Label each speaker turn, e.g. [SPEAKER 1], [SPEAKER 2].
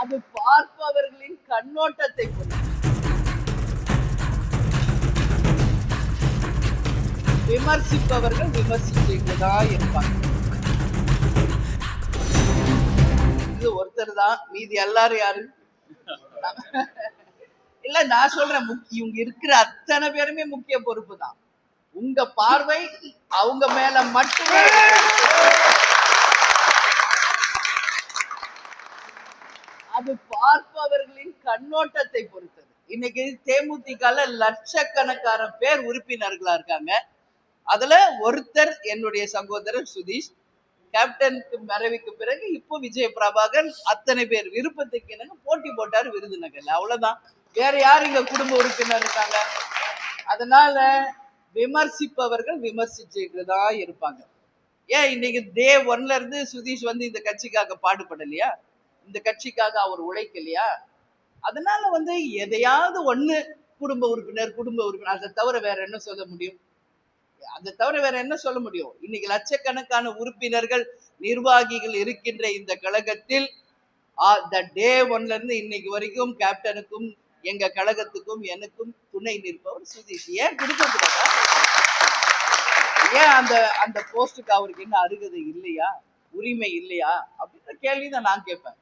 [SPEAKER 1] அது பார்ப்பவர்களின் கண்ணோட்டத்தை பொறுத்து. விமர்சிப்பவர்கள் விமர்சிச்சுதான் இருப்பாங்க. இது ஒருத்தர் தான், மீதி எல்லாரும் யாரு? இல்ல நான் சொல்றேன், இவங்க இருக்கிற அத்தனை பேருமே முக்கிய பொறுப்பு தான். உங்க பார்வை அவங்க மேல மட்டுமே. அது பார்ப்பவர்களின் கண்ணோட்டத்தை பொறுத்தது. இன்னைக்கு தேமுதிக லட்சக்கணக்கான பேர் உறுப்பினர்களா இருக்காங்க. அதுல ஒருத்தர் என்னுடைய சகோதரர் சுதீஷ். கேப்டனுக்கு மறைவுக்கு பிறகு இப்போ விஜய பிரபாகர் அத்தனை பேர் விருப்பத்துக்கு எனக்கு போட்டி போட்டாரு விருதுநகர்ல. அவ்வளவுதான். வேற யார் இங்க குடும்ப உறுப்பினர் இருக்காங்க? அதனால விமர்சிப்பவர்கள் விமர்சிச்சுட்டு தான் இருப்பாங்க. ஏன் இன்னைக்கு டே 1ல இருந்து சுதீஷ் இந்த கட்சிக்காக பாடுபடலையா? இந்த கட்சிக்காக அவர் உழைக்கலையா? அதனால எதையாவது ஒண்ணு குடும்ப உறுப்பினர் அதை தவிர வேற என்ன சொல்ல முடியும்? அதை தவிர வேற என்ன சொல்ல முடியும்? இன்னைக்கு லட்சக்கணக்கான உறுப்பினர்கள் நிர்வாகிகள் இருக்கின்ற இந்த கழகத்தில் டே 1ல இருந்து இன்னைக்கு வரைக்கும் கேப்டனுக்கும் எங்க கழகத்துக்கும் எனக்கும் துணை நிற்பவர் சுதீஷ். ஏன் கொடுக்க கூடாதா? ஏன் அந்த அந்த போஸ்டுக்கு அவருக்கு என்ன அருகதை இல்லையா, உரிமை இல்லையா அப்படின்ற கேள்விதான் நான் கேட்பேன்.